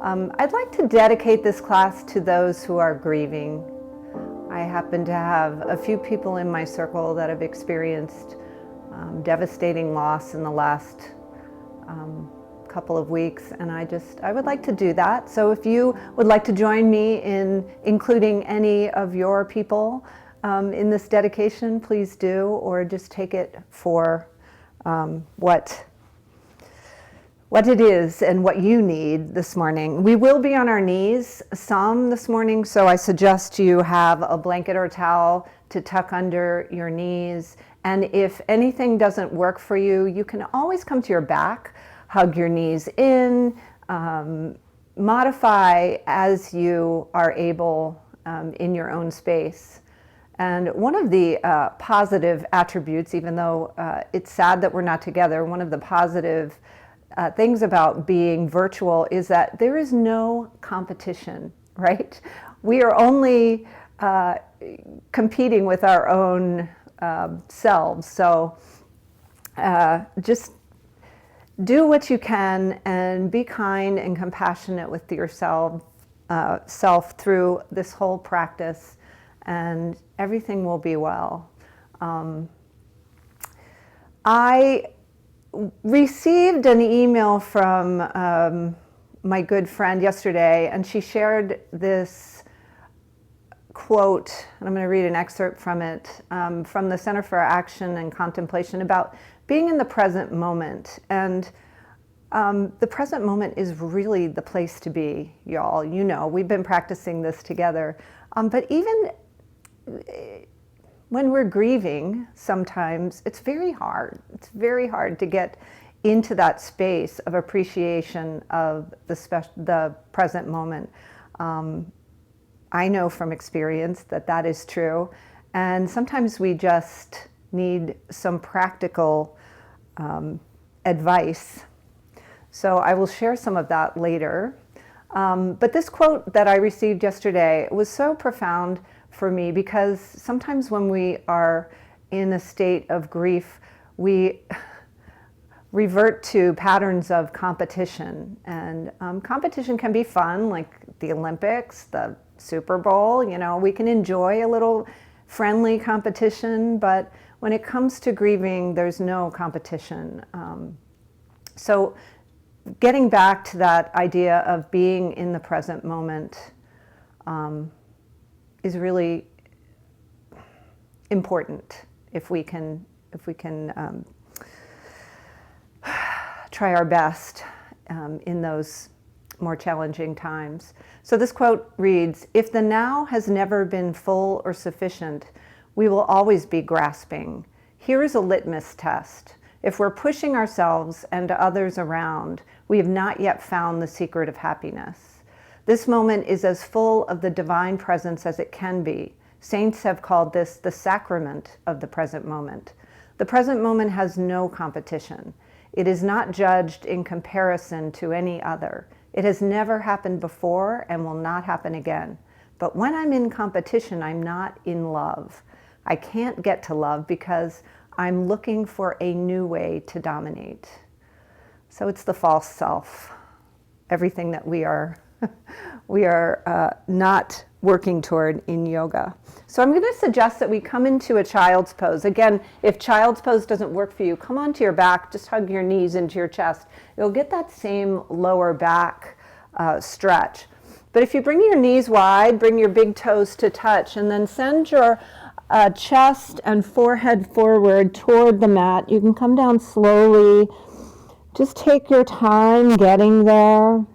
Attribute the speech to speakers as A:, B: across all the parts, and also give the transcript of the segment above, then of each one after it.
A: I'd like to dedicate this class to those who are grieving. I happen to have a few people in my circle that have experienced devastating loss in the last couple of weeks, and I would like to do that. So if you would like to join me in including any of your people in this dedication, please do, or just take it for what it is and what you need this morning. We will be on our knees some this morning, so I suggest you have a blanket or towel to tuck under your knees. And if anything doesn't work for you, you can always come to your back, hug your knees in, modify as you are able in your own space. And one of the positive attributes, even though it's sad that we're not together, one of the positive things about being virtual is that there is no competition, right? We are only competing with our own selves. So just do what you can and be kind and compassionate with yourself through this whole practice, and everything will be well. I received an email from my good friend yesterday, and she shared this quote, and I'm going to read an excerpt from it, from the Center for Action and Contemplation about being in the present moment. And the present moment is really the place to be, y'all. You know, we've been practicing this together. But even when we're grieving, sometimes it's very hard. It's very hard to get into that space of appreciation of the present moment. I know from experience that that is true. And sometimes we just need some practical advice. So I will share some of that later. But this quote that I received yesterday was so profound for me, because sometimes when we are in a state of grief, we revert to patterns of competition. And competition can be fun, like the Olympics, the Super Bowl. You know, we can enjoy a little friendly competition, but when it comes to grieving, there's no competition. So getting back to that idea of being in the present moment is really important if we can try our best in those more challenging times. So this quote reads, "If the now has never been full or sufficient, we will always be grasping. Here is a litmus test. If we're pushing ourselves and others around, we have not yet found the secret of happiness. This moment is as full of the divine presence as it can be. Saints have called this the sacrament of the present moment. The present moment has no competition. It is not judged in comparison to any other. It has never happened before and will not happen again. But when I'm in competition, I'm not in love. I can't get to love because I'm looking for a new way to dominate." So it's the false self, everything that we are not working toward in yoga. So I'm going to suggest that we come into a child's pose. Again, if child's pose doesn't work for you, come onto your back, just hug your knees into your chest. You'll get that same lower back stretch. But if you bring your knees wide, bring your big toes to touch, and then send your chest and forehead forward toward the mat. You can come down slowly. Just take your time getting there.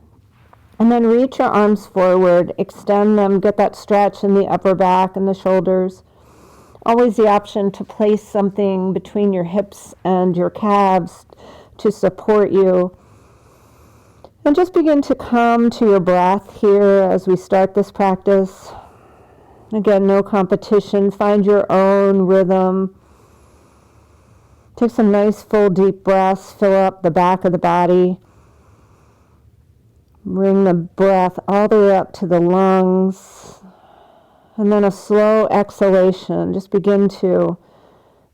A: And then reach your arms forward, extend them, get that stretch in the upper back and the shoulders. Always the option to place something between your hips and your calves to support you. And just begin to come to your breath here as we start this practice. Again, no competition. Find your own rhythm. Take some nice full deep breaths. Fill up the back of the body. Bring the breath all the way up to the lungs. And then a slow exhalation. Just begin to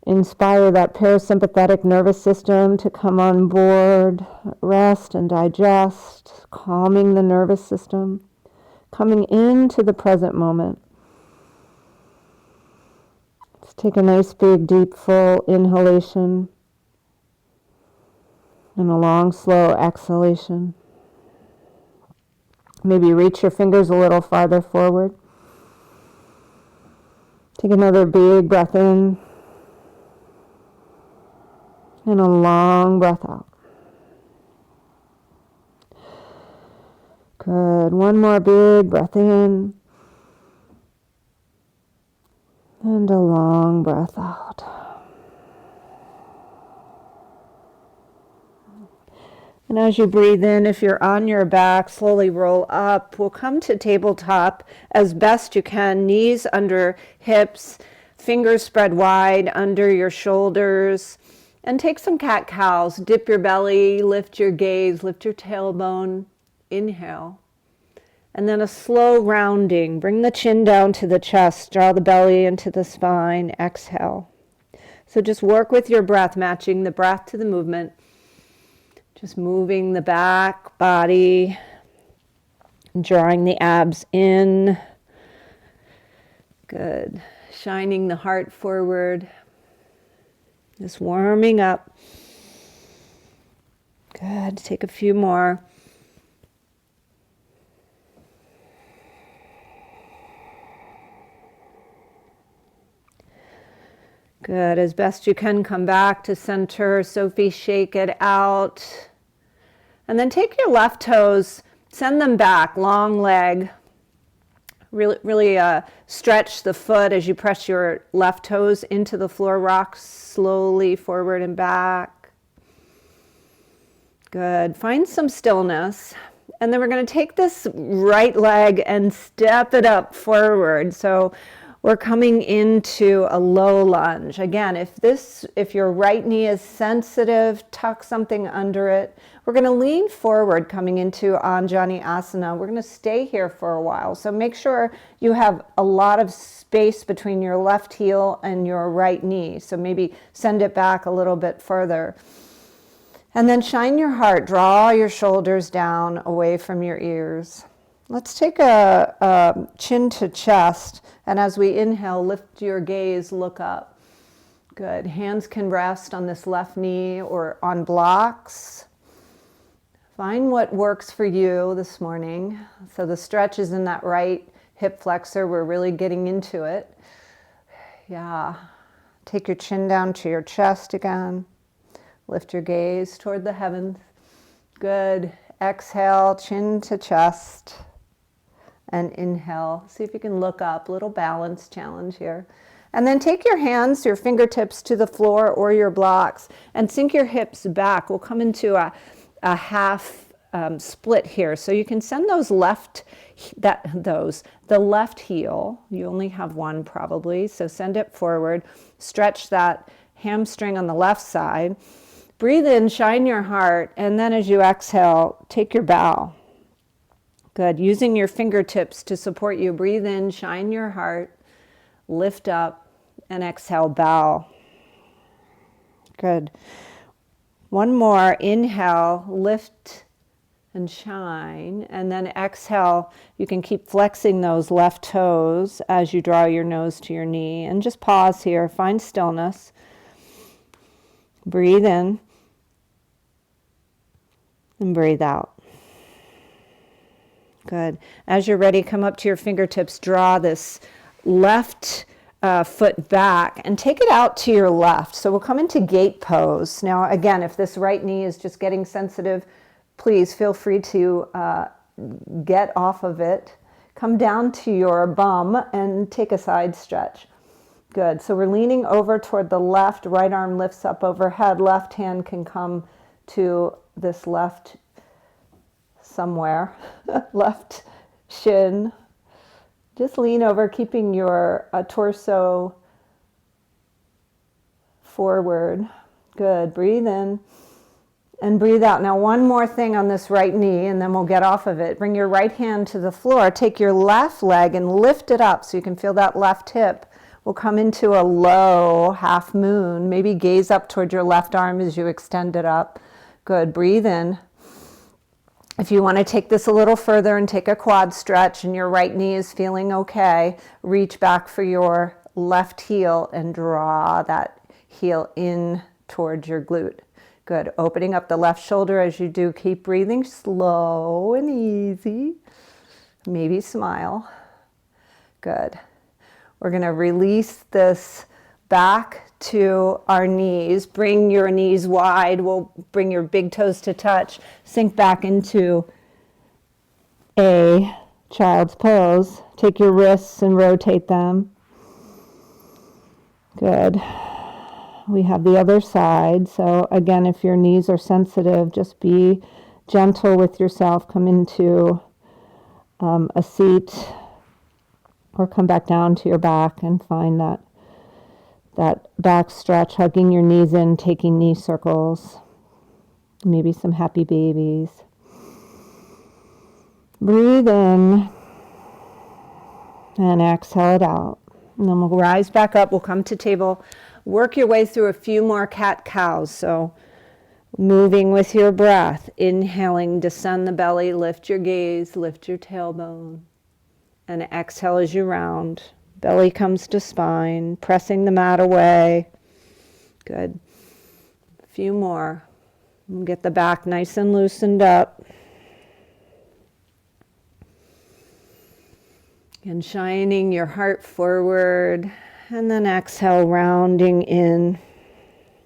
A: Inspire that parasympathetic nervous system to come on board, rest and digest, calming the nervous system, coming into the present moment. Let's take a nice big deep full inhalation and a long slow exhalation. Maybe reach your fingers a little farther forward. Take another big breath in and a long breath out. Good. One more big breath in and a long breath out. And as you breathe in, if you're on your back, slowly roll up. We'll come to tabletop as best you can, knees under hips, fingers spread wide under your shoulders. And take some cat-cows. Dip your belly, lift your gaze, lift your tailbone. Inhale. And then a slow rounding. Bring the chin down to the chest. Draw the belly into the spine. Exhale. So just work with your breath, matching the breath to the movement. Just moving the back body, drawing the abs in. Good. Shining the heart forward. Just warming up. Good. Take a few more. Good. As best you can, come back to center. Sophie, shake it out. And then take your left toes, send them back, long leg. Really stretch the foot as you press your left toes into the floor. Rock slowly forward and back. Good. Find some stillness. And then we're going to take this right leg and step it up forward. So we're coming into a low lunge. Again, if your right knee is sensitive, tuck something under it. We're going to lean forward coming into Anjani Asana. We're going to stay here for a while. So make sure you have a lot of space between your left heel and your right knee. So maybe send it back a little bit further. And then shine your heart. Draw your shoulders down away from your ears. Let's take a chin to chest. And as we inhale, lift your gaze, look up. Good. Hands can rest on this left knee or on blocks. Find what works for you this morning. So the stretch is in that right hip flexor. We're really getting into it. Yeah. Take your chin down to your chest again. Lift your gaze toward the heavens. Good. Exhale, chin to chest. And inhale. See if you can look up. Little balance challenge here. And then take your hands, your fingertips to the floor or your blocks and sink your hips back. We'll come into a half split here. So you can send the left heel. You only have one probably. So send it forward. Stretch that hamstring on the left side. Breathe in, shine your heart. And then as you exhale, take your bow. Good. Using your fingertips to support you. Breathe in, shine your heart, lift up, and exhale, bow. Good. One more. Inhale, lift and shine. And then exhale, you can keep flexing those left toes as you draw your nose to your knee. And just pause here. Find stillness. Breathe in. And breathe out. Good. As you're ready, come up to your fingertips. Draw this left foot back and take it out to your left. So we'll come into gate pose. Now, again, if this right knee is just getting sensitive, please feel free to get off of it. Come down to your bum and take a side stretch. Good. So we're leaning over toward the left. Right arm lifts up overhead. Left hand can come to this left somewhere, left shin. Just lean over, keeping your torso forward. Good. Breathe in and breathe out. Now one more thing on this right knee and then we'll get off of it. Bring your right hand to the floor. Take your left leg and lift it up so you can feel that left hip. We'll come into a low half moon. Maybe gaze up toward your left arm as you extend it up. Good. Breathe in. If you want to take this a little further and take a quad stretch and your right knee is feeling okay, reach back for your left heel and draw that heel in towards your glute. Good. Opening up the left shoulder as you do. Keep breathing slow and easy. Maybe smile. Good. We're going to release this back to our knees. Bring your knees wide. We'll bring your big toes to touch. Sink back into a child's pose. Take your wrists and rotate them. Good. We have the other side. So again, if your knees are sensitive, just be gentle with yourself. Come into a seat or come back down to your back and find that back stretch, hugging your knees in, taking knee circles, maybe some happy babies. Breathe in and exhale it out. And then we'll rise back up. We'll come to table. Work your way through a few more cat-cows. So moving with your breath, inhaling, descend the belly, lift your gaze, lift your tailbone. And exhale as you round. Belly comes to spine, pressing the mat away. Good. A few more. Get the back nice and loosened up. And shining your heart forward. And then exhale, rounding in.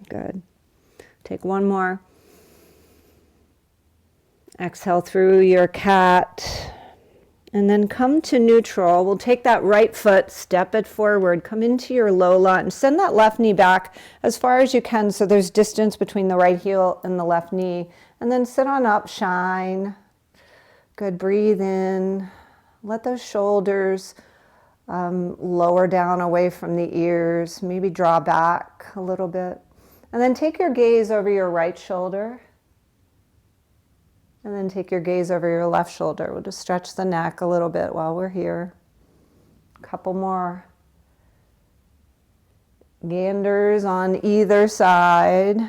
A: Good. Take one more. Exhale through your cat. And then come to neutral. We'll take that right foot, step it forward, come into your low lunge. Send that left knee back as far as you can so there's distance between the right heel and the left knee. And then sit on up, shine. Good, breathe in. Let those shoulders lower down away from the ears. Maybe draw back a little bit. And then take your gaze over your right shoulder. And then take your gaze over your left shoulder. We'll just stretch the neck a little bit while we're here. A couple more ganders on either side.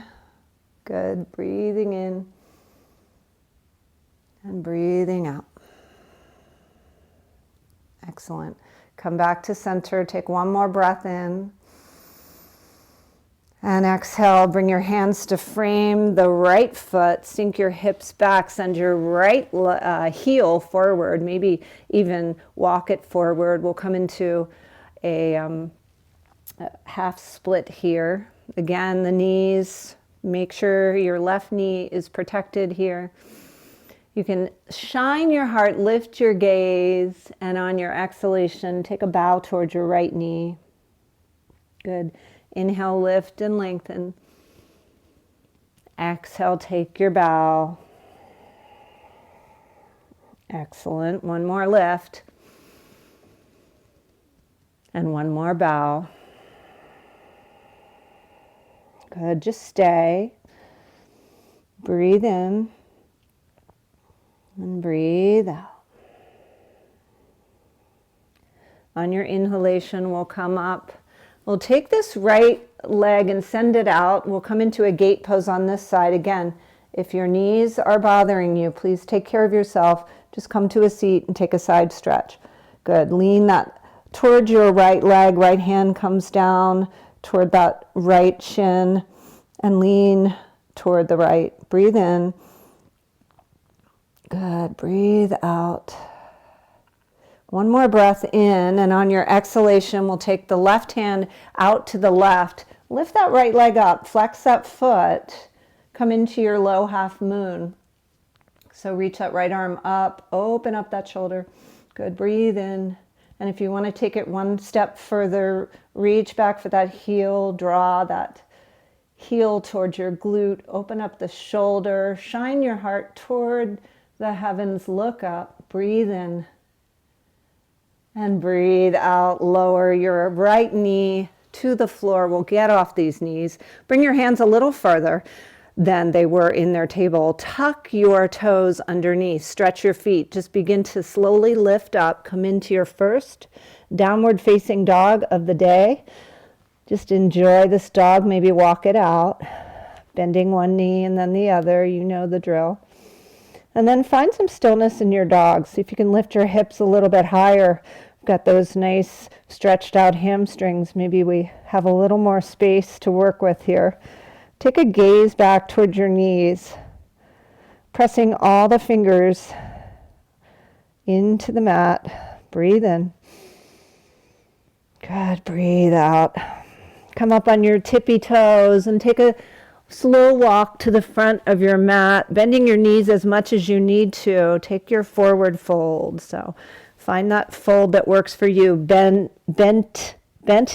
A: Good. Breathing in and breathing out. Excellent. Come back to center. Take one more breath in. And exhale, bring your hands to frame the right foot, sink your hips back, send your right heel forward, maybe even walk it forward. We'll come into a half split here. Again, the knees, make sure your left knee is protected here. You can shine your heart, lift your gaze, and on your exhalation, take a bow towards your right knee. Good. Inhale, lift and lengthen. Exhale, take your bow. Excellent. One more lift. And one more bow. Good. Just stay. Breathe in. And breathe out. On your inhalation, we'll come up. We'll take this right leg and send it out. We'll come into a gate pose on this side. Again, if your knees are bothering you, please take care of yourself. Just come to a seat and take a side stretch. Good. Lean that toward your right leg. Right hand comes down toward that right shin and lean toward the right. Breathe in. Good. Breathe out. One more breath in, and on your exhalation, we'll take the left hand out to the left. Lift that right leg up, flex that foot, come into your low half moon. So reach that right arm up, open up that shoulder. Good, breathe in. And if you want to take it one step further, reach back for that heel, draw that heel towards your glute, open up the shoulder, shine your heart toward the heavens, look up, breathe in. And breathe out, lower your right knee to the floor. We'll get off these knees. Bring your hands a little further than they were in their table. Tuck your toes underneath. Stretch your feet. Just begin to slowly lift up. Come into your first downward facing dog of the day. Just enjoy this dog, maybe walk it out, bending one knee and then the other, you know the drill. And then find some stillness in your dog. See if you can lift your hips a little bit higher. We've got those nice stretched out hamstrings. Maybe we have a little more space to work with here. Take a gaze back towards your knees, pressing all the fingers into the mat. Breathe in. Good, breathe out. Come up on your tippy toes and take a slow walk to the front of your mat, bending your knees as much as you need to. Take your forward fold. So find that fold that works for you. Bent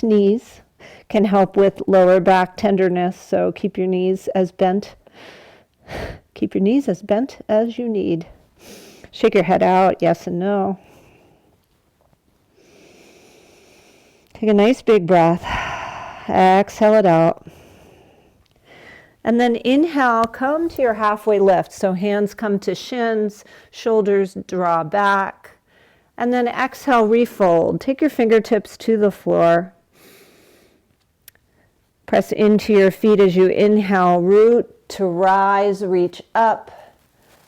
A: knees can help with lower back tenderness. So keep your knees as bent. Keep your knees as bent as you need. Shake your head out, yes and no. Take a nice big breath. Exhale it out. And then inhale, come to your halfway lift. So hands come to shins, shoulders draw back. And then exhale, refold. Take your fingertips to the floor. Press into your feet as you inhale, root to rise, reach up.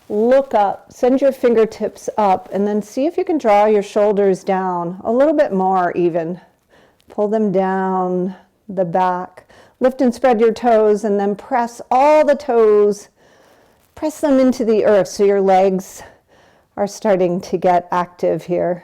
A: Look up, send your fingertips up, and then see if you can draw your shoulders down a little bit more even. Pull them down the back. Lift and spread your toes, and then press all the toes. Press them into the earth so your legs are starting to get active here.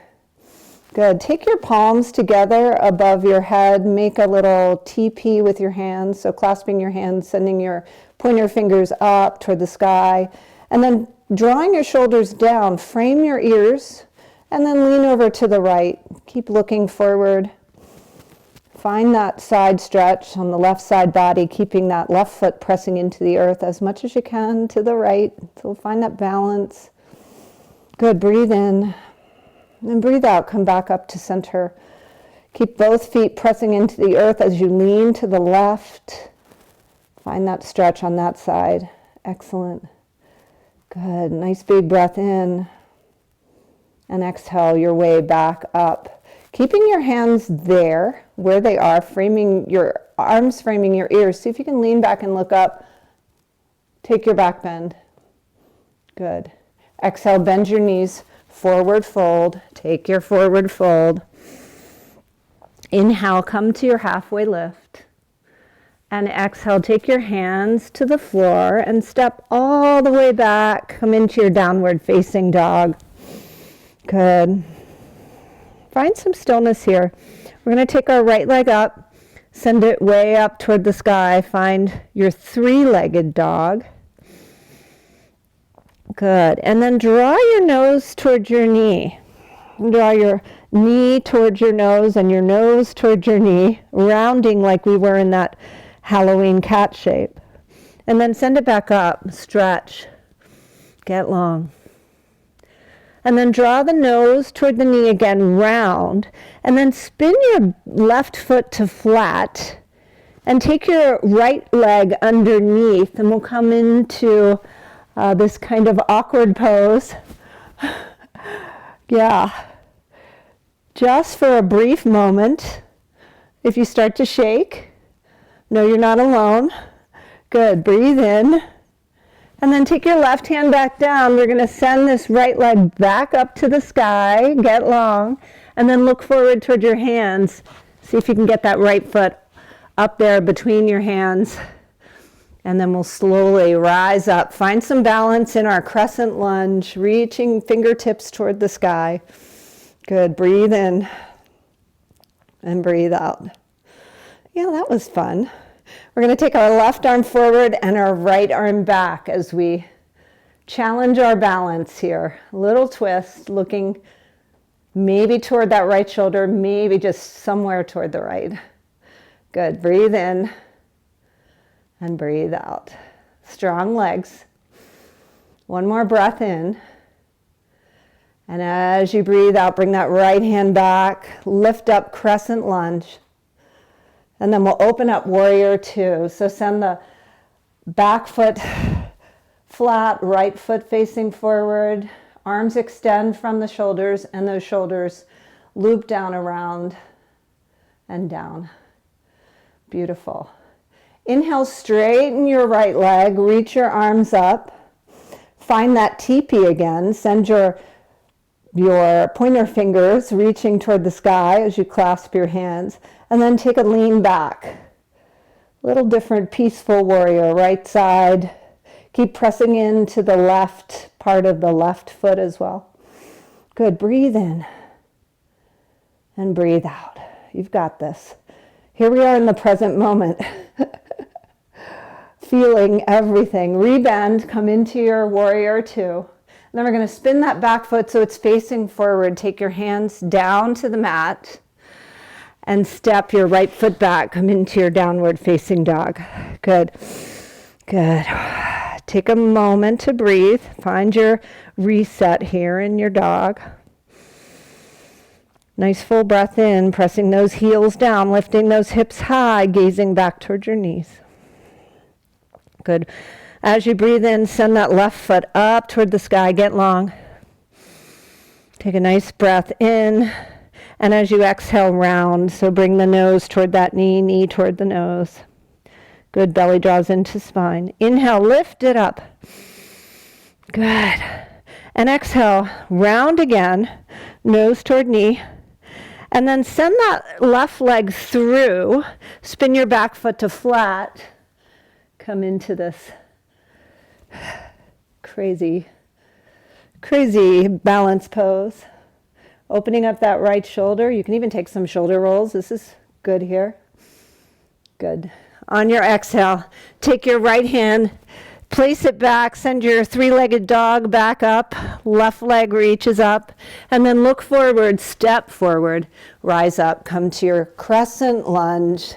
A: Good. Take your palms together above your head. Make a little TP with your hands. So clasping your hands, sending your pointer fingers up toward the sky. And then drawing your shoulders down, frame your ears, and then lean over to the right. Keep looking forward. Find that side stretch on the left side body, keeping that left foot pressing into the earth as much as you can to the right. So find that balance. Good, breathe in. And breathe out, come back up to center. Keep both feet pressing into the earth as you lean to the left. Find that stretch on that side. Excellent. Good, nice big breath in. And exhale your way back up. Keeping your hands there, where they are, framing your arms, framing your ears. See if you can lean back and look up. Take your back bend. Good. Exhale, bend your knees, forward fold. Take your forward fold. Inhale, come to your halfway lift. And exhale, take your hands to the floor and step all the way back. Come into your downward facing dog. Good. Find some stillness here. We're going to take our right leg up, send it way up toward the sky. Find your three-legged dog. Good. And then draw your nose towards your knee. Draw your knee towards your nose and your nose towards your knee, rounding like we were in that Halloween cat shape. And then send it back up, stretch, get long. And then draw the nose toward the knee again, round. And then spin your left foot to flat. And take your right leg underneath. And we'll come into this kind of awkward pose. Yeah. Just for a brief moment. If you start to shake, know you're not alone. Good. Breathe in. And then take your left hand back down. We're going to send this right leg back up to the sky. Get long. And then look forward toward your hands. See if you can get that right foot up there between your hands. And then we'll slowly rise up. Find some balance in our crescent lunge, reaching fingertips toward the sky. Good. Breathe in. And breathe out. Yeah, that was fun. We're going to take our left arm forward and our right arm back as we challenge our balance here. A little twist, looking maybe toward that right shoulder, maybe just somewhere toward the right. Good. Breathe in and breathe out. Strong legs. One more breath in. And as you breathe out, bring that right hand back. Lift up crescent lunge. And then we'll open up warrior two. So send the back foot flat, right foot facing forward. Arms extend from the shoulders, and those shoulders loop down around and down. Beautiful. Inhale, straighten your right leg, reach your arms up. Find that teepee again. Send your pointer fingers reaching toward the sky as you clasp your hands. And then take a lean back. Little different peaceful warrior, right side. Keep pressing into the left part of the left foot as well. Good, breathe in and breathe out. You've got this. Here we are in the present moment. Feeling everything. Rebend, come into your warrior two. And then we're going to spin that back foot so it's facing forward. Take your hands down to the mat and step your right foot back. Come into your downward facing dog. Good. Good. Take a moment to breathe. Find your reset here in your dog. Nice full breath in, pressing those heels down, lifting those hips high, gazing back towards your knees. Good. As you breathe in, send that left foot up toward the sky, get long. Take a nice breath in, and as you exhale, round. So bring the nose toward that knee, knee toward the nose. Good, belly draws into spine. Inhale, lift it up. Good. And exhale, round again, nose toward knee. And then send that left leg through, spin your back foot to flat, come into this crazy balance pose. Opening up that right shoulder. You can even take some shoulder rolls. This is good here. Good. On your exhale, take your right hand, place it back, send your three-legged dog back up, left leg reaches up, and then look forward, step forward, rise up, come to your crescent lunge,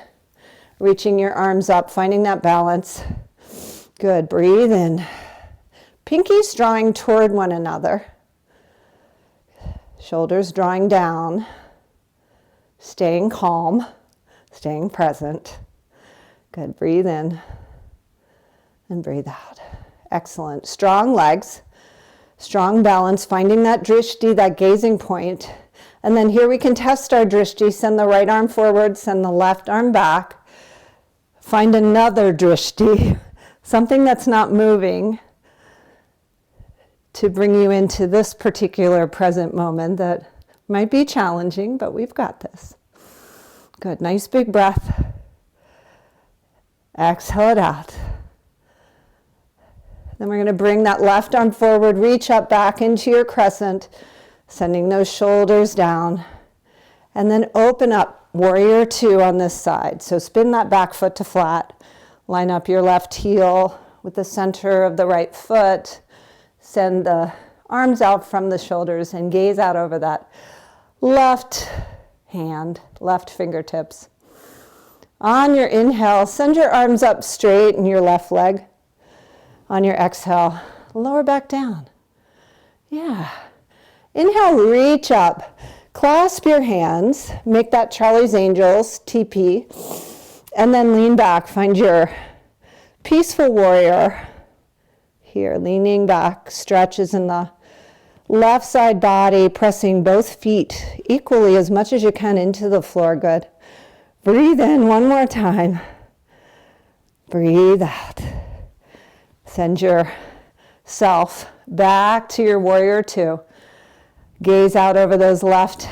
A: reaching your arms up, finding that balance. Good, breathe in. Pinkies drawing toward one another, shoulders drawing down, staying calm, staying present. Good, breathe in. And breathe out. Excellent. Strong legs, strong balance, finding that drishti, that gazing point. And then here we can test our drishti. Send the right arm forward, send the left arm back. Find another drishti, something that's not moving, to bring you into this particular present moment that might be challenging, but we've got this. Good. Nice big breath. Exhale it out. Then we're going to bring that left arm forward, reach up back into your crescent, sending those shoulders down. And then open up, warrior two on this side. So spin that back foot to flat. Line up your left heel with the center of the right foot. Send the arms out from the shoulders and gaze out over that left hand, left fingertips. On your inhale, send your arms up straight in your left leg. On your exhale, lower back down. Yeah. Inhale, reach up. Clasp your hands. Make that Charlie's Angels, TP. And then lean back. Find your peaceful warrior. Here, leaning back. Stretches in the left side body, pressing both feet equally as much as you can into the floor. Good. Breathe in one more time. Breathe out. Send yourself back to your warrior two. Gaze out over those left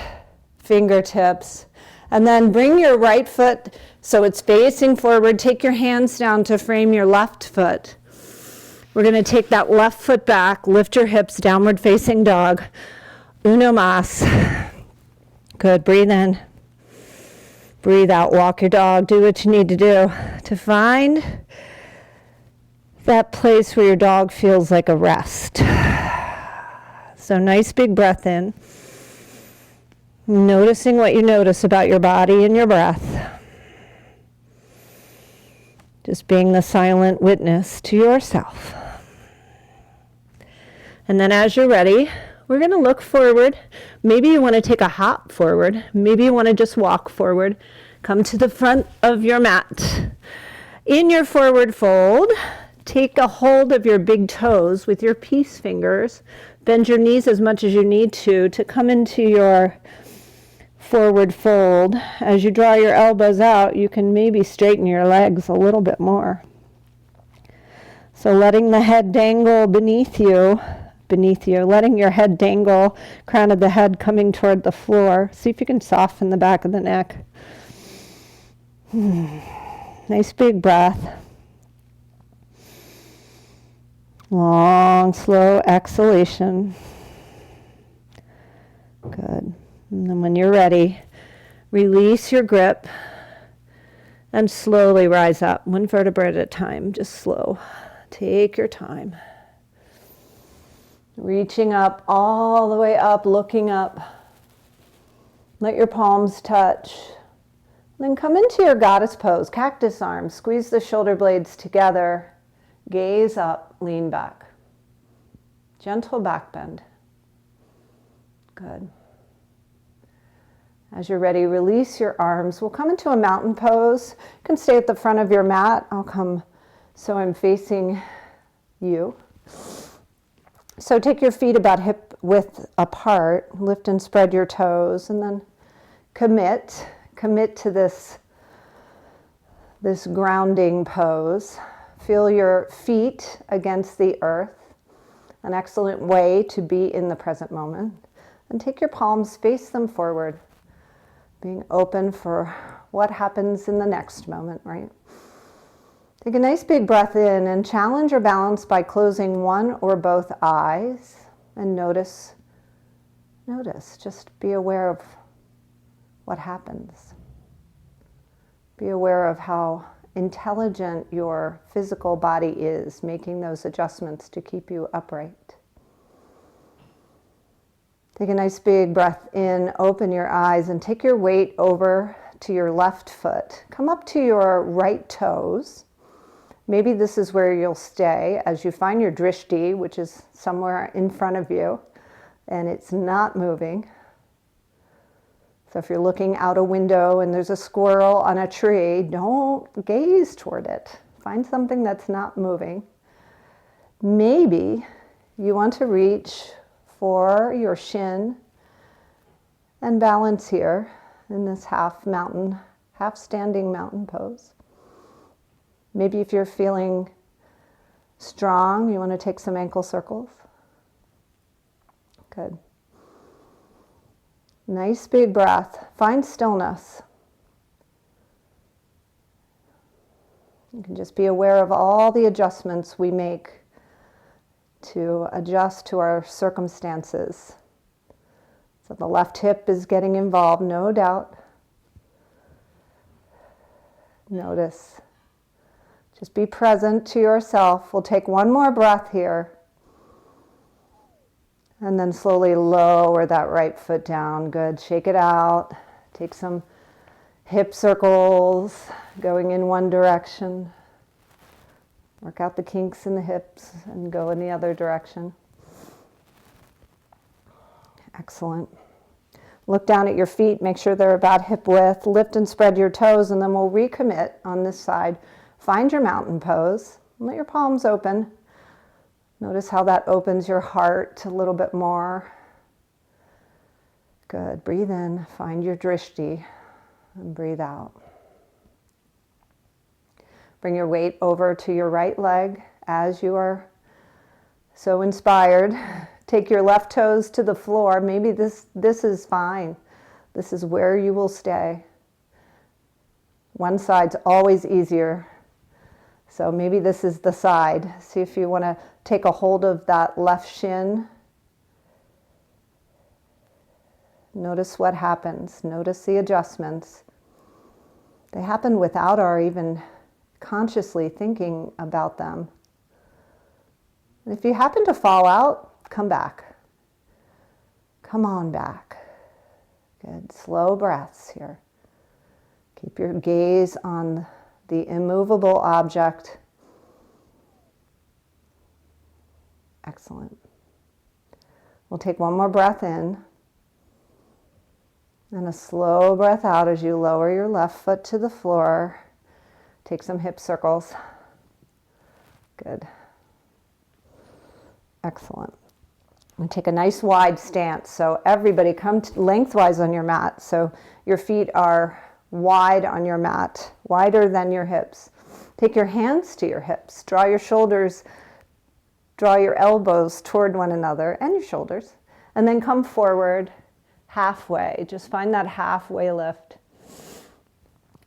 A: fingertips. And then bring your right foot so it's facing forward. Take your hands down to frame your left foot. We're going to take that left foot back, lift your hips, downward facing dog. Uno mas. Good, breathe in. Breathe out, walk your dog, do what you need to do to find that place where your dog feels like a rest. So nice big breath in. Noticing what you notice about your body and your breath. Just being the silent witness to yourself. And then as you're ready, we're going to look forward. Maybe you want to take a hop forward. Maybe you want to just walk forward. Come to the front of your mat. In your forward fold, take a hold of your big toes with your peace fingers. Bend your knees as much as you need to come into your forward fold. As you draw your elbows out, you can maybe straighten your legs a little bit more. So letting the head dangle beneath you, letting your head dangle, crown of the head coming toward the floor. See if you can soften the back of the neck. Nice big breath. Long, slow exhalation. Good. And then when you're ready, release your grip and slowly rise up, one vertebra at a time, just slow. Take your time. Reaching up, all the way up, looking up. Let your palms touch. Then come into your goddess pose, cactus arms. Squeeze the shoulder blades together. Gaze up, lean back. Gentle back bend. Good. As you're ready, release your arms. We'll come into a mountain pose. You can stay at the front of your mat. I'll come so I'm facing you. So take your feet about hip width apart. Lift and spread your toes, and then commit to this grounding pose. Feel your feet against the earth, an excellent way to be in the present moment. And take your palms, face them forward, being open for what happens in the next moment, right? Take a nice big breath in and challenge your balance by closing one or both eyes, and notice, just be aware of what happens. Be aware of how intelligent your physical body is, making those adjustments to keep you upright. Take a nice big breath in, open your eyes, and take your weight over to your left foot. Come up to your right toes. Maybe this is where you'll stay as you find your drishti, which is somewhere in front of you, and it's not moving. So if you're looking out a window and there's a squirrel on a tree, don't gaze toward it. Find something that's not moving. Maybe you want to reach for your shin and balance here in this half standing mountain pose. Maybe if you're feeling strong, you want to take some ankle circles. Good. Nice big breath. Find stillness. You can just be aware of all the adjustments we make to adjust to our circumstances. So the left hip is getting involved, no doubt. Notice. Just be present to yourself. We'll take one more breath here. And then slowly lower that right foot down. Good. Shake it out. Take some hip circles going in one direction. Work out the kinks in the hips and go in the other direction. Excellent. Look down at your feet. Make sure they're about hip width. Lift and spread your toes, and then we'll recommit on this side. Find your mountain pose. Let your palms open. Notice how that opens your heart a little bit more. Good. Breathe in. Find your drishti. And breathe out. Bring your weight over to your right leg as you are so inspired. Take your left toes to the floor. Maybe this is fine. This is where you will stay. One side's always easier. So maybe this is the side. See if you want to take a hold of that left shin. Notice what happens. Notice the adjustments. They happen without our even consciously thinking about them. And if you happen to fall out, come back. Come on back. Good. Slow breaths here. Keep your gaze on the immovable object. Excellent. We'll take one more breath in and a slow breath out as you lower your left foot to the floor. Take some hip circles. Good. Excellent. And take a nice wide stance. So everybody come lengthwise on your mat. So your feet are wide on your mat, wider than your hips. Take your hands to your hips. Draw your shoulders, draw your elbows toward one another and your shoulders. And then come forward halfway. Just find that halfway lift.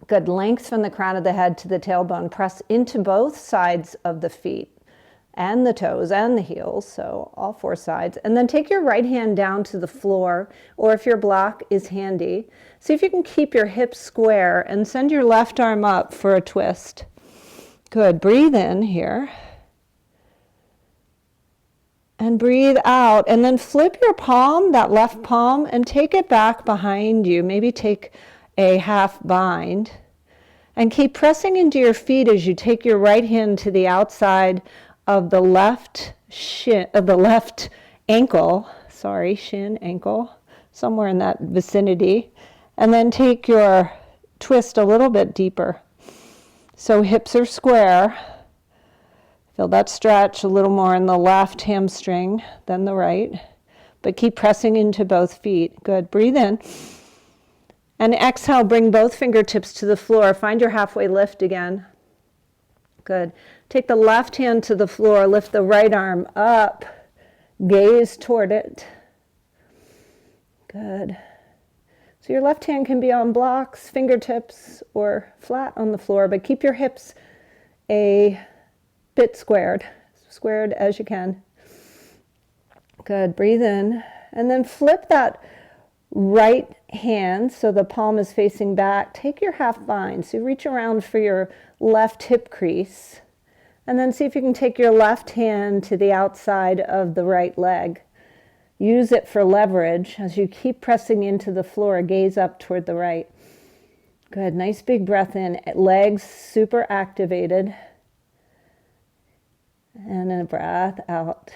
A: Good. Length from the crown of the head to the tailbone. Press into both sides of the feet and the toes and the heels, so all four sides. And then take your right hand down to the floor, or if your block is handy, see if you can keep your hips square and send your left arm up for a twist. Good. Breathe in here. And breathe out. And then flip your palm, that left palm, and take it back behind you. Maybe take a half bind. And keep pressing into your feet as you take your right hand to the outside of the left ankle, shin, ankle, somewhere in that vicinity. And then take your twist a little bit deeper. So hips are square. Feel that stretch a little more in the left hamstring than the right. But keep pressing into both feet. Good. Breathe in. And exhale, bring both fingertips to the floor. Find your halfway lift again. Good. Take the left hand to the floor, lift the right arm up, gaze toward it. Good. So your left hand can be on blocks, fingertips, or flat on the floor, but keep your hips a bit squared as you can. Good. Breathe in. And then flip that right hand so the palm is facing back. Take your half bind. So reach around for your left hip crease. And then see if you can take your left hand to the outside of the right leg. Use it for leverage as you keep pressing into the floor. Gaze up toward the right. Good. Nice big breath in. Legs super activated. And a breath out.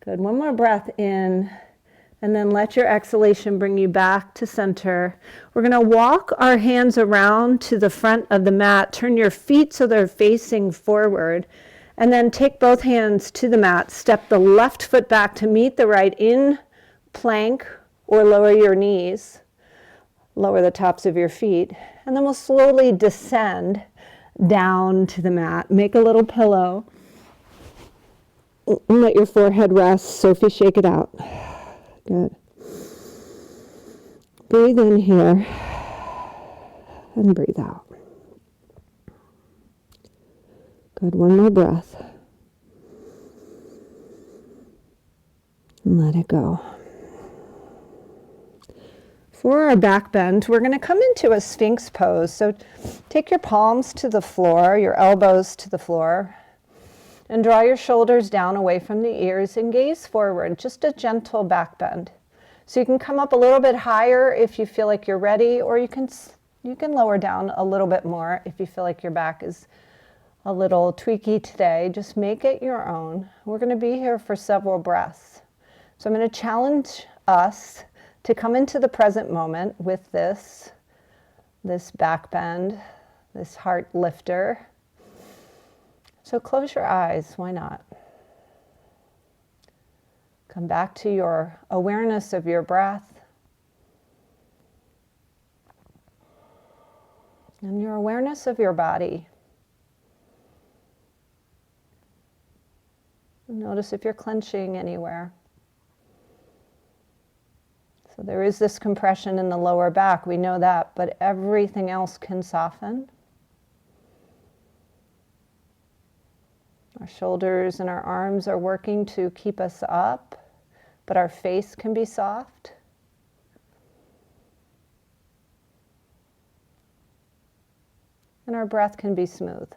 A: Good. One more breath in. And then let your exhalation bring you back to center. We're going to walk our hands around to the front of the mat. Turn your feet so they're facing forward. And then take both hands to the mat. Step the left foot back to meet the right in plank, or lower your knees. Lower the tops of your feet. And then we'll slowly descend down to the mat. Make a little pillow. Let your forehead rest. Sophie, shake it out. Good. Breathe in here and breathe out. Good. One more breath. And let it go. For our back bend, we're going to come into a Sphinx pose. So take your palms to the floor, your elbows to the floor, and draw your shoulders down away from the ears and gaze forward, just a gentle back bend. So you can come up a little bit higher if you feel like you're ready, or you can lower down a little bit more if you feel like your back is a little tweaky today. Just make it your own. We're going to be here for several breaths. So I'm going to challenge us to come into the present moment with this back bend, this heart lifter. So close your eyes, why not? Come back to your awareness of your breath and your awareness of your body. Notice if you're clenching anywhere. So there is this compression in the lower back, we know that, but everything else can soften. Our shoulders and our arms are working to keep us up, but our face can be soft. And our breath can be smooth.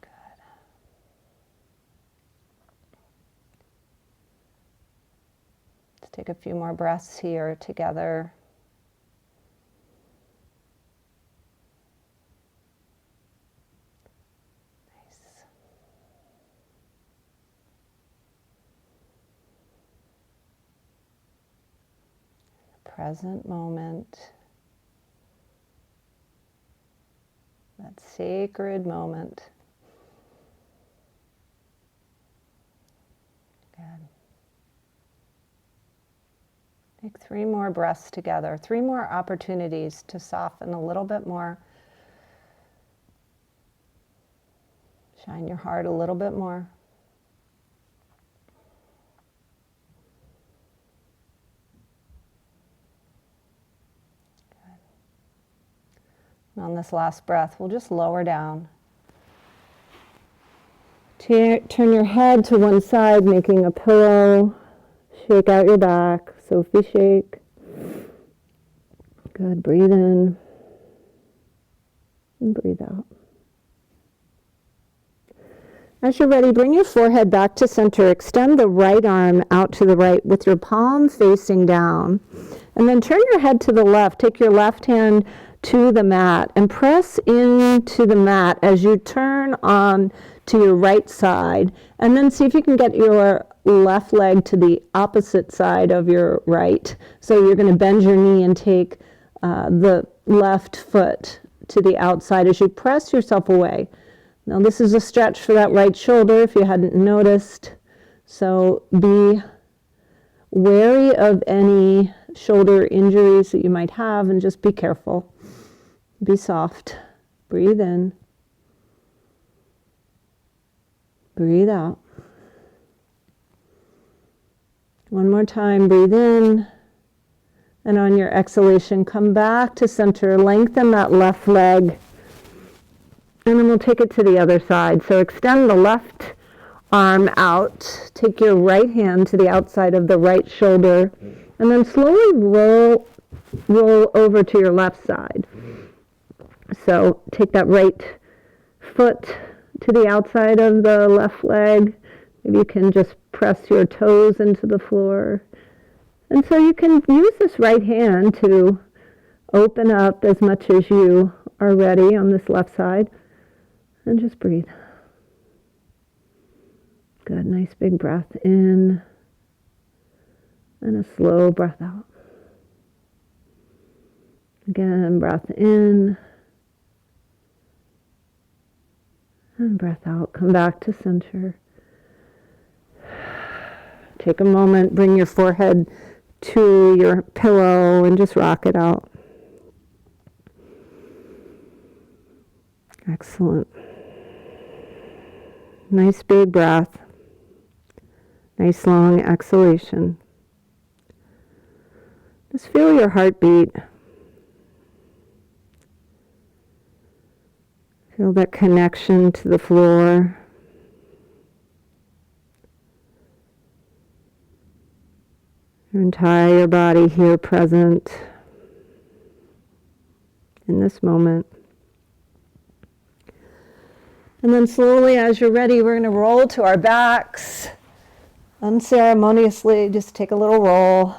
A: Good. Let's take a few more breaths here together. Present moment, that sacred moment. Take 3 more breaths together, 3 more opportunities to soften a little bit more. Shine your heart a little bit more. Good. And on this last breath, we'll just lower down. Turn your head to one side, making a pillow. Shake out your back. Sophie shake. Good. Breathe in and breathe out. As you're ready, bring your forehead back to center. Extend the right arm out to the right with your palm facing down. And then turn your head to the left. Take your left hand to the mat and press into the mat as you turn on to your right side. And then see if you can get your left leg to the opposite side of your right. So you're going to bend your knee and take the left foot to the outside as you press yourself away. Now this is a stretch for that right shoulder if you hadn't noticed. So be wary of any shoulder injuries that you might have and just be careful. Be soft. Breathe in. Breathe out. One more time, breathe in. And on your exhalation, come back to center. Lengthen that left leg. And then we'll take it to the other side. So extend the left arm out. Take your right hand to the outside of the right shoulder. And then slowly roll over to your left side. So take that right foot to the outside of the left leg. Maybe you can just press your toes into the floor. And so you can use this right hand to open up as much as you are ready on this left side. And just breathe. Good, nice big breath in. And a slow breath out. Again, breath in. And breath out. Come back to center. Take a moment, bring your forehead to your pillow and just rock it out. Excellent. Nice big breath. Nice long exhalation. Just feel your heartbeat. Feel that connection to the floor. Your entire body here present in this moment. And then slowly, as you're ready, we're going to roll to our backs. Unceremoniously, just take a little roll.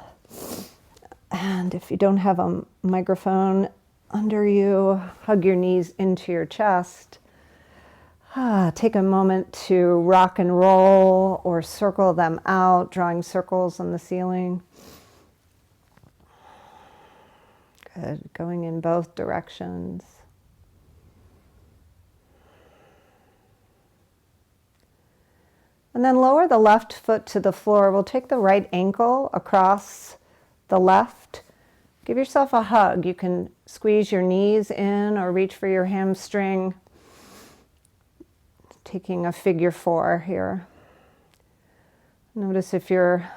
A: And if you don't have a microphone under you, hug your knees into your chest. Take a moment to rock and roll or circle them out, drawing circles on the ceiling. Good, going in both directions. And then lower the left foot to the floor. We'll take the right ankle across the left. Give yourself a hug. You can squeeze your knees in or reach for your hamstring. Taking a figure 4 here. Notice if you're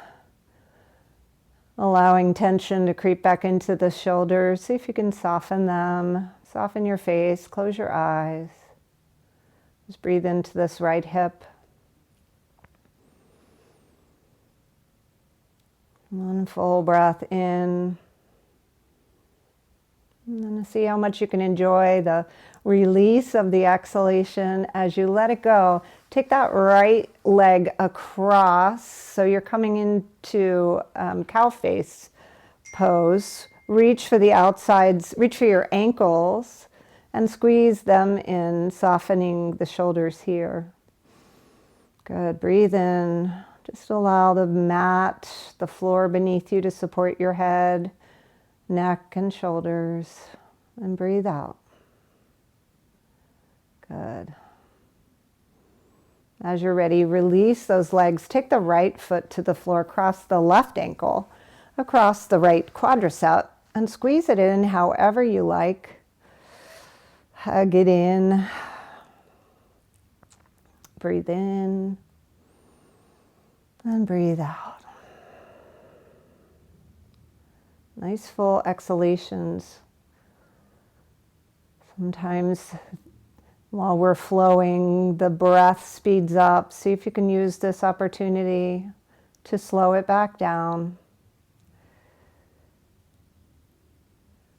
A: allowing tension to creep back into the shoulders. See if you can soften them. Soften your face. Close your eyes. Just breathe into this right hip. One full breath in. And then see how much you can enjoy the release of the exhalation as you let it go. Take that right leg across. So you're coming into cow face pose. Reach for the outsides, reach for your ankles and squeeze them in, softening the shoulders here. Good, breathe in. Just allow the mat, the floor beneath you to support your head, neck and shoulders, and breathe out. Good. As you're ready, release those legs. Take the right foot to the floor, cross the left ankle. across the right quadricep and squeeze it in however you like. Hug it in. Breathe in and breathe out. Nice full exhalations. Sometimes while we're flowing, the breath speeds up. See if you can use this opportunity to slow it back down.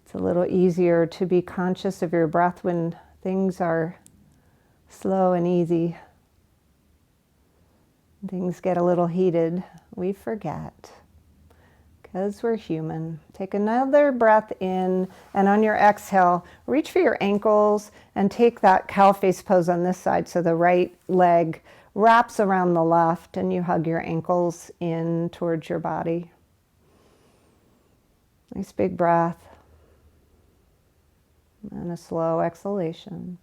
A: It's a little easier to be conscious of your breath when things are slow and easy. Things get a little heated. We forget because we're human. Take another breath in, and on your exhale, reach for your ankles and take that cow face pose on this side so the right leg wraps around the left and you hug your ankles in towards your body. Nice big breath and a slow exhalation.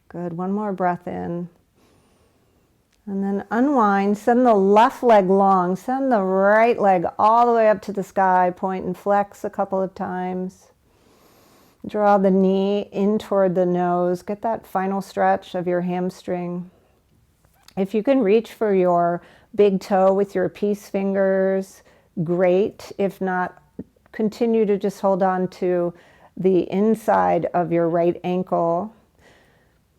A: Good. One more breath in. And then unwind, send the left leg long, send the right leg all the way up to the sky, point and flex a couple of times. Draw the knee in toward the nose, get that final stretch of your hamstring. If you can reach for your big toe with your peace fingers, great. If not, continue to just hold on to the inside of your right ankle.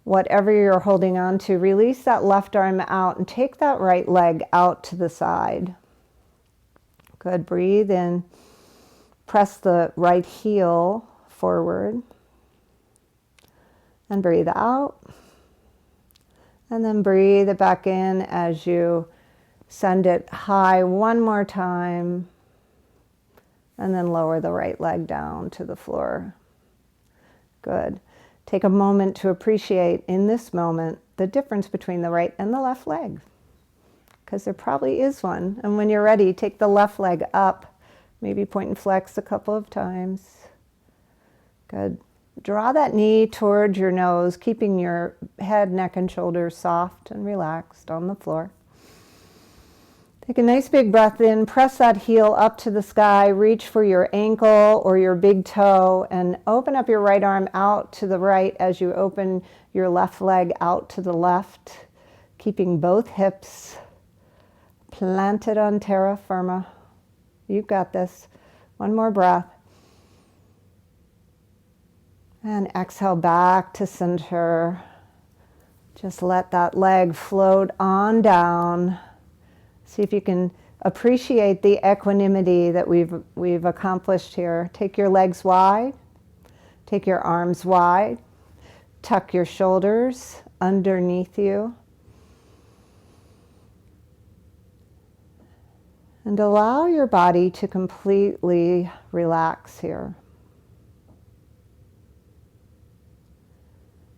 A: Whatever you're holding on to, release that left arm out and take that right leg out to the side. Good. Breathe in. Press the right heel forward. And breathe out. And then breathe it back in as you send it high one more time. And then lower the right leg down to the floor. Good. Take a moment to appreciate in this moment the difference between the right and the left leg, because there probably is one. And when you're ready, take the left leg up, maybe point and flex a couple of times. Good. Draw that knee towards your nose, keeping your head, neck, and shoulders soft and relaxed on the floor. Take a nice big breath in, press that heel up to the sky, reach for your ankle or your big toe, and open up your right arm out to the right as you open your left leg out to the left, keeping both hips planted on terra firma. You've got this. One more breath. And exhale back to center. Just let that leg float on down. See if you can appreciate the equanimity that we've accomplished here. Take your legs wide. Take your arms wide. Tuck your shoulders underneath you. And allow your body to completely relax here.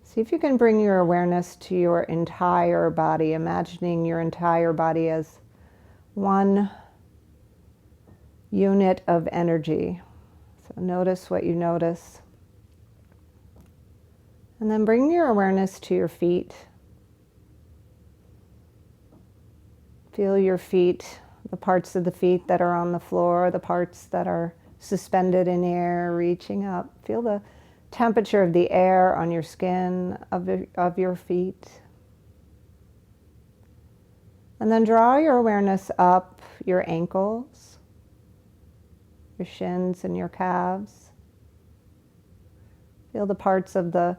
A: See if you can bring your awareness to your entire body, imagining your entire body as one unit of energy. So notice what you notice. And then bring your awareness to your feet. Feel your feet, the parts of the feet that are on the floor, the parts that are suspended in air, reaching up. Feel the temperature of the air on your skin of your feet. And then draw your awareness up your ankles, your shins and your calves. Feel the parts of the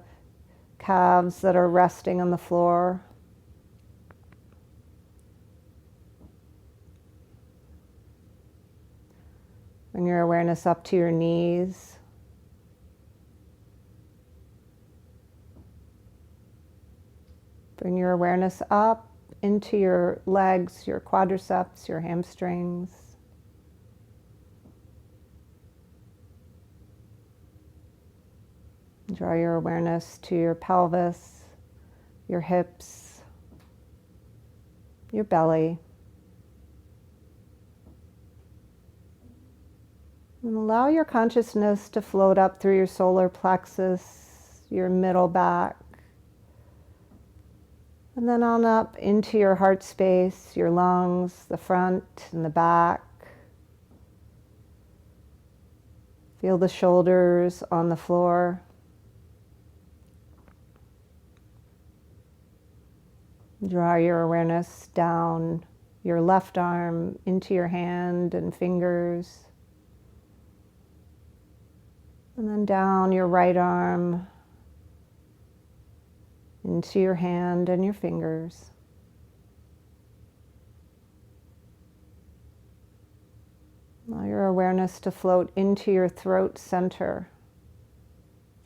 A: calves that are resting on the floor. Bring your awareness up to your knees. Bring your awareness up into your legs, your quadriceps, your hamstrings. Draw your awareness to your pelvis, your hips, your belly. And allow your consciousness to float up through your solar plexus, your middle back, And then on up into your heart space, your lungs, the front and the back. Feel the shoulders on the floor. Draw your awareness down your left arm into your hand and fingers. And then down your right arm into your hand and your fingers. Allow your awareness to float into your throat center,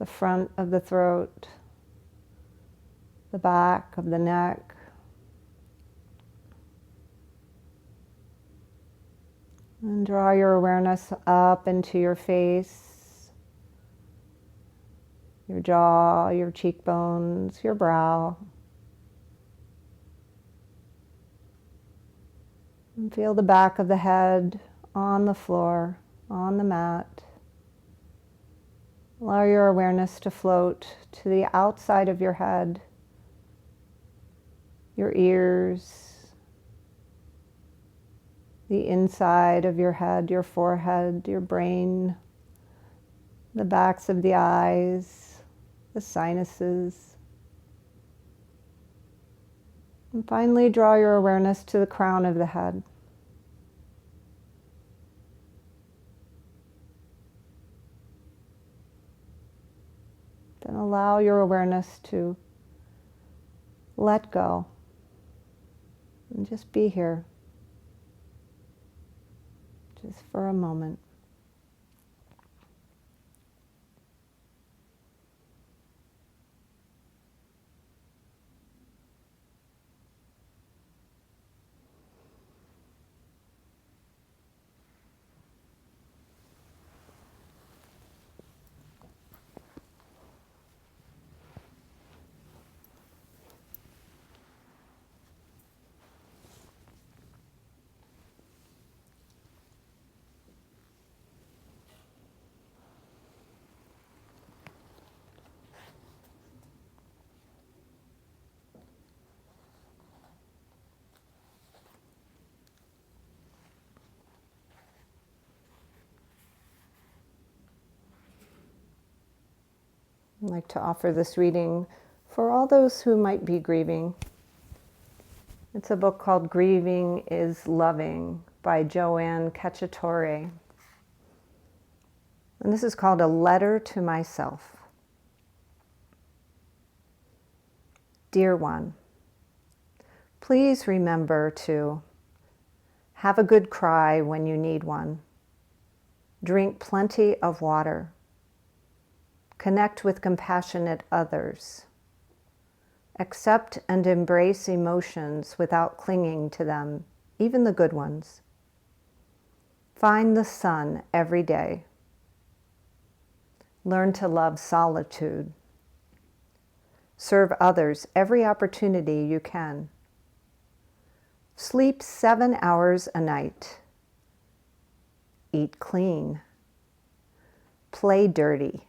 A: the front of the throat, the back of the neck. And draw your awareness up into your face, your jaw, your cheekbones, your brow. And feel the back of the head on the floor, on the mat. Allow your awareness to float to the outside of your head, your ears, the inside of your head, your forehead, your brain, the backs of the eyes, the sinuses. And finally, draw your awareness to the crown of the head. Then allow your awareness to let go and just be here, just for a moment. I'd like to offer this reading for all those who might be grieving. It's a book called Grieving is Loving by Joanne Cacciatore. And this is called A Letter to Myself. Dear one, please remember to have a good cry when you need one. Drink plenty of water. Connect with compassionate others. Accept and embrace emotions without clinging to them, even the good ones. Find the sun every day. Learn to love solitude. Serve others every opportunity you can. Sleep 7 hours a night. Eat clean. Play dirty.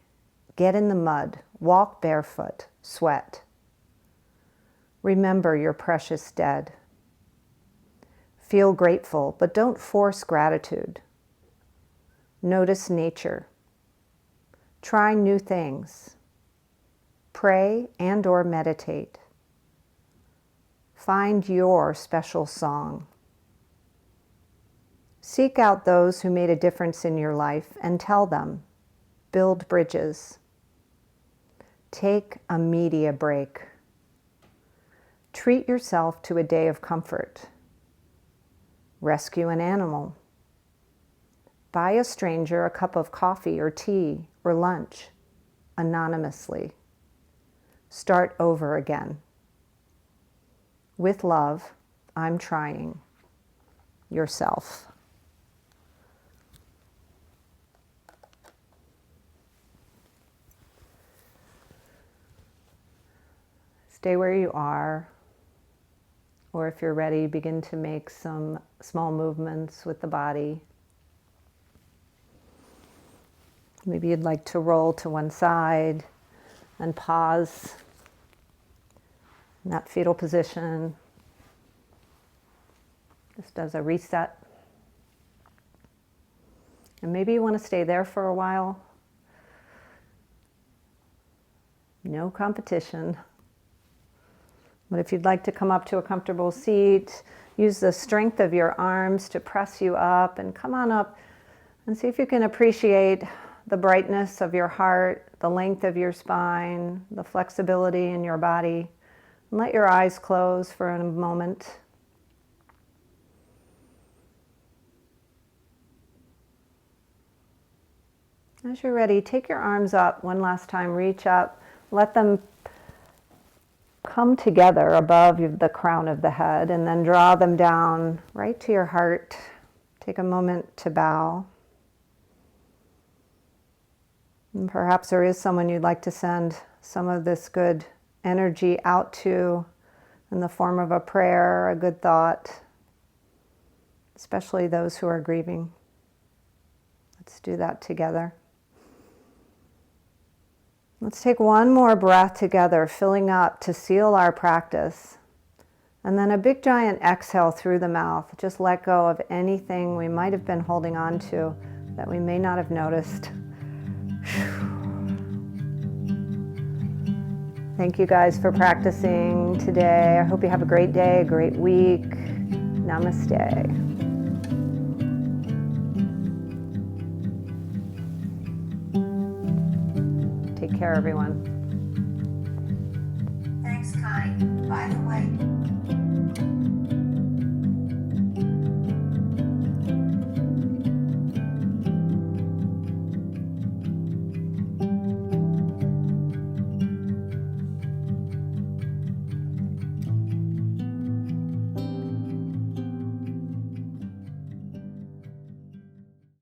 A: Get in the mud, walk barefoot, sweat. Remember your precious dead. Feel grateful, but don't force gratitude. Notice nature. Try new things. Pray and/or meditate. Find your special song. Seek out those who made a difference in your life and tell them. Build bridges. Take a media break. Treat yourself to a day of comfort. Rescue an animal. Buy a stranger a cup of coffee or tea or lunch, anonymously. Start over again. With love, I'm trying. Yourself. Stay where you are, or if you're ready, begin to make some small movements with the body. Maybe you'd like to roll to one side and pause in that fetal position, just as a reset. And maybe you want to stay there for a while. No competition. But if you'd like to come up to a comfortable seat, use the strength of your arms to press you up, and come on up and see if you can appreciate the brightness of your heart, the length of your spine, the flexibility in your body. And let your eyes close for a moment. As you're ready, take your arms up one last time, reach up, let them come together above the crown of the head, and then draw them down right to your heart. Take a moment to bow. And perhaps there is someone you'd like to send some of this good energy out to in the form of a prayer, a good thought, especially those who are grieving. Let's do that together. Let's take one more breath together, filling up to seal our practice. And then a big giant exhale through the mouth. Just let go of anything we might have been holding on to that we may not have noticed. Thank you guys for practicing today. I hope you have a great day, a great week. Namaste. Take care, everyone.
B: Thanks, Connie. By the way,